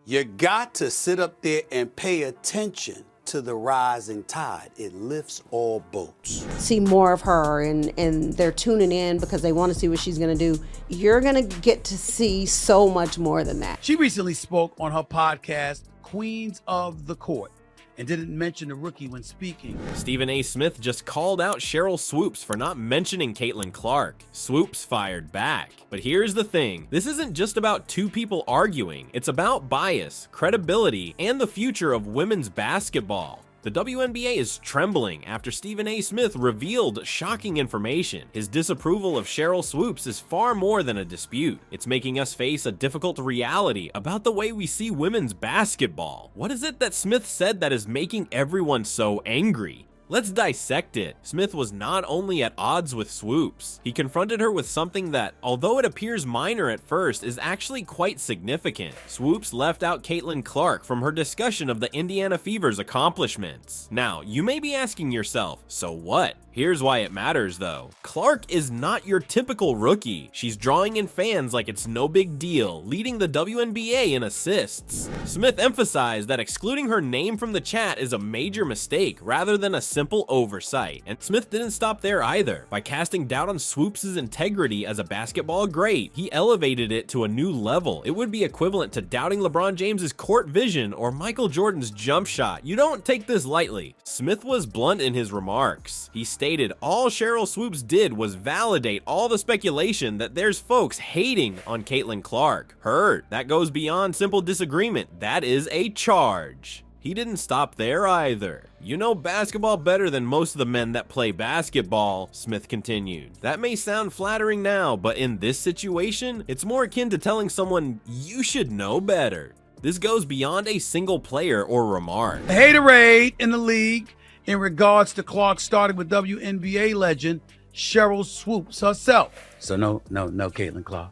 You got to sit up there and pay attention to the rising tide. It lifts all boats. See more of her, and they're tuning in because they want to see what she's going to do. You're going to get to see so much more than that. She recently spoke on her podcast, Queens of the Court, and didn't mention the rookie when speaking. StephenASmith just called out Sheryl Swoopes for not mentioning Caitlin Clark. Swoopes fired back. But here's the thing, this isn't just about two people arguing, it's about bias, credibility, and the future of women's basketball. The WNBA is trembling after StephenASmith revealed shocking information. His disapproval of Sheryl Swoopes is far more than a dispute. It's making us face a difficult reality about the way we see women's basketball. What is it that Smith said that is making everyone so angry? Let's dissect it. Smith was not only at odds with Swoopes, he confronted her with something that, although it appears minor at first, is actually quite significant. Swoopes left out Caitlin Clark from her discussion of the Indiana Fever's accomplishments. Now, you may be asking yourself, so what? Here's why it matters though. Clark is not your typical rookie. She's drawing in fans like it's no big deal, leading the WNBA in assists. Smith emphasized that excluding her name from the chat is a major mistake rather than a simple oversight. And Smith didn't stop there either. By casting doubt on Swoopes' integrity as a basketball great, he elevated it to a new level. It would be equivalent to doubting LeBron James's court vision or Michael Jordan's jump shot. You don't take this lightly. Smith was blunt in his remarks. He stated all Sheryl Swoopes did was validate all the speculation that there's folks hating on Caitlin Clark. Heard, that goes beyond simple disagreement. That is a charge. He didn't stop there either. You know basketball better than most of the men that play basketball, Smith continued. That may sound flattering now, but in this situation, it's more akin to telling someone you should know better. This goes beyond a single player or remark. The haterade in the league in regards to Clark started with WNBA legend Sheryl Swoopes herself. So no Caitlin Clark.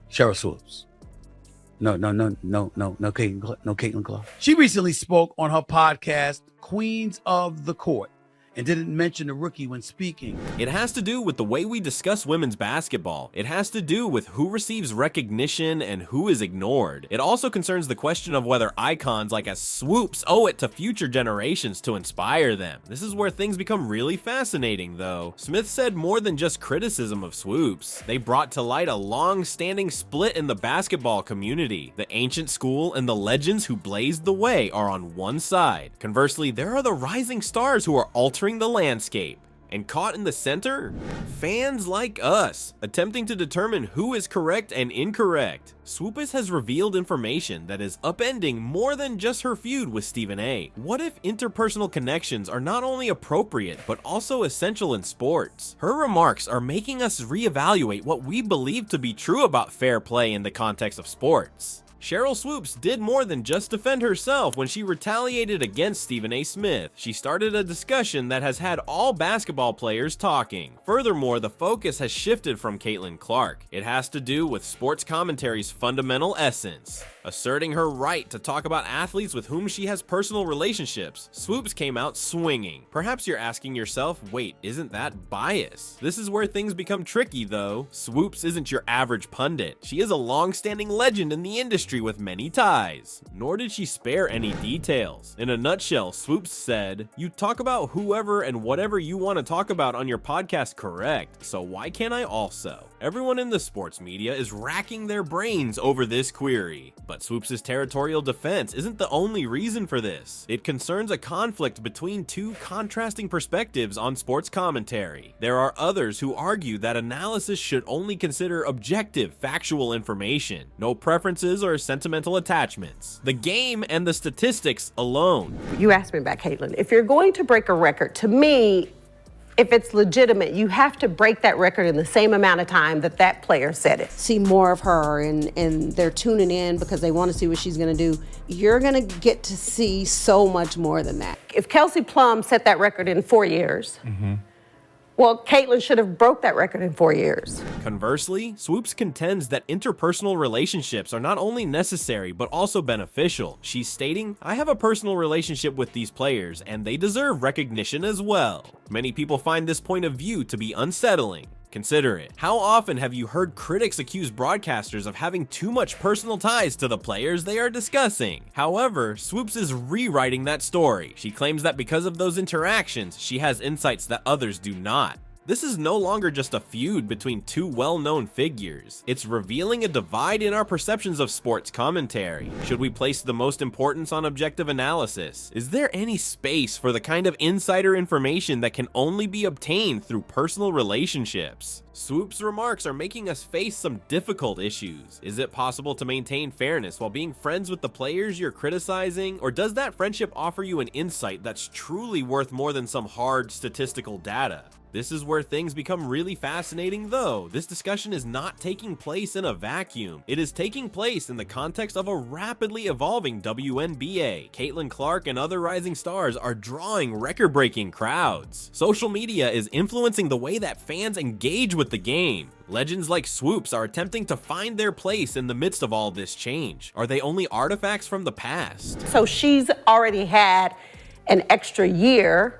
Sheryl Swoopes. No Caitlin Clark. She recently spoke on her podcast, Queens of the Court, and didn't mention the rookie when speaking. It has to do with the way we discuss women's basketball. It has to do with who receives recognition and who is ignored. It also concerns the question of whether icons like as Swoopes owe it to future generations to inspire them. This is where things become really fascinating though. Smith said more than just criticism of Swoopes. They brought to light a long-standing split in the basketball community. The ancient school and the legends who blazed the way are on one side. Conversely, there are the rising stars who are altering the landscape. And caught in the center? Fans like us, attempting to determine who is correct and incorrect. Swoopes has revealed information that is upending more than just her feud with Stephen A. What if interpersonal connections are not only appropriate, but also essential in sports? Her remarks are making us reevaluate what we believe to be true about fair play in the context of sports. Sheryl Swoopes did more than just defend herself when she retaliated against StephenASmith. She started a discussion that has had all basketball players talking. Furthermore, the focus has shifted from Caitlin Clark. It has to do with sports commentary's fundamental essence. Asserting her right to talk about athletes with whom she has personal relationships, Swoopes came out swinging. Perhaps you're asking yourself, wait, isn't that bias? This is where things become tricky though. Swoopes isn't your average pundit. She is a long-standing legend in the industry with many ties. Nor did she spare any details. In a nutshell, Swoopes said, "You talk about whoever and whatever you want to talk about on your podcast, correct? So why can't I also?" Everyone in the sports media is racking their brains over this query. But Swoopes' territorial defense isn't the only reason for this. It concerns a conflict between two contrasting perspectives on sports commentary. There are others who argue that analysis should only consider objective, factual information, no preferences or sentimental attachments. The game and the statistics alone. You asked me about Caitlin. If you're going to break a record, to me, if it's legitimate, you have to break that record in the same amount of time that that player said it. See more of her, and they're tuning in because they want to see what she's going to do. You're going to get to see so much more than that. If Kelsey Plum set that record in 4 years, well, Caitlin should have broke that record in 4 years. Conversely, Swoopes contends that interpersonal relationships are not only necessary, but also beneficial. She's stating, "I have a personal relationship with these players, and they deserve recognition as well." Many people find this point of view to be unsettling. Consider it. How often have you heard critics accuse broadcasters of having too much personal ties to the players they are discussing? However, Swoopes is rewriting that story. She claims that because of those interactions, she has insights that others do not. This is no longer just a feud between two well-known figures. It's revealing a divide in our perceptions of sports commentary. Should we place the most importance on objective analysis? Is there any space for the kind of insider information that can only be obtained through personal relationships? Swoopes' remarks are making us face some difficult issues. Is it possible to maintain fairness while being friends with the players you're criticizing? Or does that friendship offer you an insight that's truly worth more than some hard statistical data? This is where things become really fascinating though. This discussion is not taking place in a vacuum. It is taking place in the context of a rapidly evolving WNBA. Caitlin Clark and other rising stars are drawing record-breaking crowds. Social media is influencing the way that fans engage with the game. Legends like Swoopes are attempting to find their place in the midst of all this change. Are they only artifacts from the past? So she's already had an extra year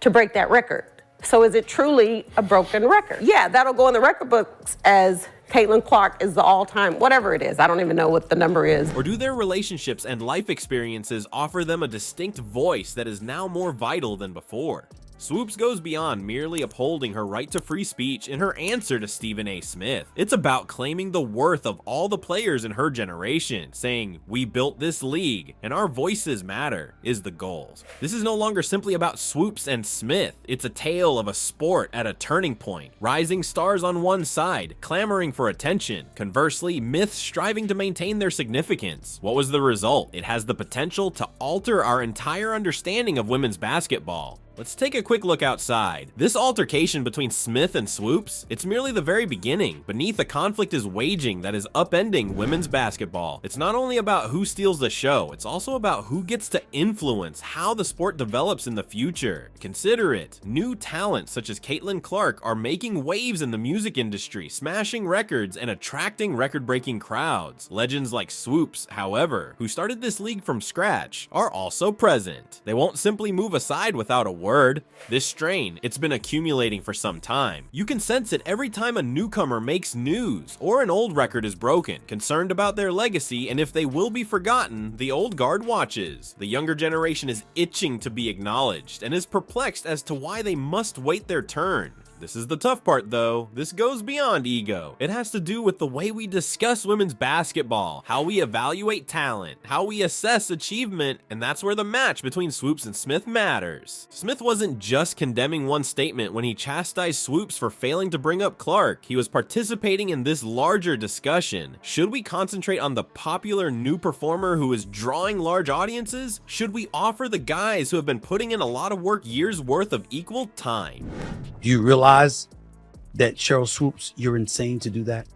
to break that record. So is it truly a broken record? Yeah, that'll go in the record books as Caitlin Clark is the all-time, whatever it is. I don't even know what the number is. Or do their relationships and life experiences offer them a distinct voice that is now more vital than before? Swoopes goes beyond merely upholding her right to free speech in her answer to StephenASmith. It's about claiming the worth of all the players in her generation, saying, "We built this league, and our voices matter," is the goal. This is no longer simply about Swoopes and Smith. It's a tale of a sport at a turning point. Rising stars on one side, clamoring for attention. Conversely, myths striving to maintain their significance. What was the result? It has the potential to alter our entire understanding of women's basketball. Let's take a quick look outside. This altercation between Smith and Swoopes, it's merely the very beginning. Beneath, a conflict is waging that is upending women's basketball. It's not only about who steals the show, it's also about who gets to influence how the sport develops in the future. Consider it. New talents such as Caitlin Clark are making waves in the music industry, smashing records and attracting record-breaking crowds. Legends like Swoopes, however, who started this league from scratch, are also present. They won't simply move aside without a word. This strain, it's been accumulating for some time. You can sense it every time a newcomer makes news or an old record is broken. Concerned about their legacy and if they will be forgotten, the old guard watches. The younger generation is itching to be acknowledged and is perplexed as to why they must wait their turn. This is the tough part though. This goes beyond ego. It has to do with the way we discuss women's basketball, how we evaluate talent, how we assess achievement, and that's where the match between Swoopes and Smith matters. Smith wasn't just condemning one statement when he chastised Swoopes for failing to bring up Clark. He was participating in this larger discussion. Should we concentrate on the popular new performer who is drawing large audiences? Should we offer the guys who have been putting in a lot of work years worth of equal time? Do you realize that, Sheryl Swoopes, you're insane to do that?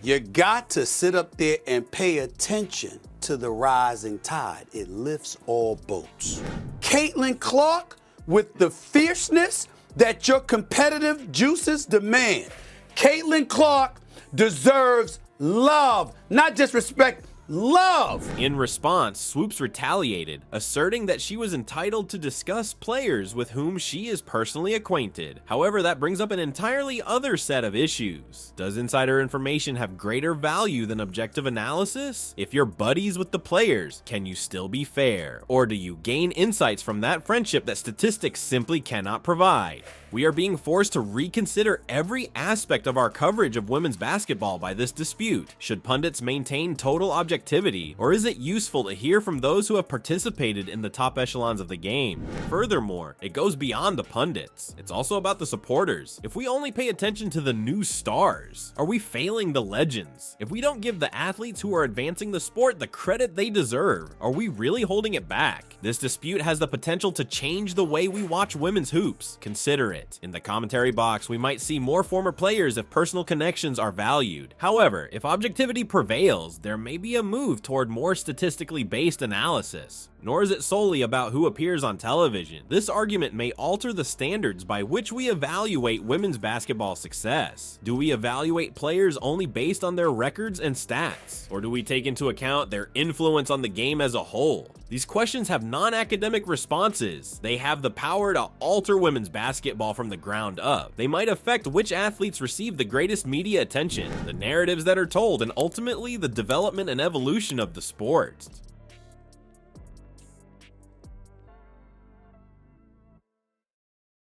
You got to sit up there and pay attention to the rising tide. It lifts all boats. Caitlin Clark, with the fierceness that your competitive juices demand. Caitlin Clark deserves love, not just respect. Love! In response, Swoopes retaliated, asserting that she was entitled to discuss players with whom she is personally acquainted. However, that brings up an entirely other set of issues. Does insider information have greater value than objective analysis? If you're buddies with the players, can you still be fair? Or do you gain insights from that friendship that statistics simply cannot provide? We are being forced to reconsider every aspect of our coverage of women's basketball by this dispute. Should pundits maintain total objectivity, or is it useful to hear from those who have participated in the top echelons of the game? Furthermore, it goes beyond the pundits. It's also about the supporters. If we only pay attention to the new stars, are we failing the legends? If we don't give the athletes who are advancing the sport the credit they deserve, are we really holding it back? This dispute has the potential to change the way we watch women's hoops. Consider it. In the commentary box, we might see more former players if personal connections are valued. However, if objectivity prevails, there may be a move toward more statistically based analysis. Nor is it solely about who appears on television. This argument may alter the standards by which we evaluate women's basketball success. Do we evaluate players only based on their records and stats? Or do we take into account their influence on the game as a whole? These questions have non-academic responses. They have the power to alter women's basketball from the ground up. They might affect which athletes receive the greatest media attention, the narratives that are told, and ultimately the development and evolution of the sport.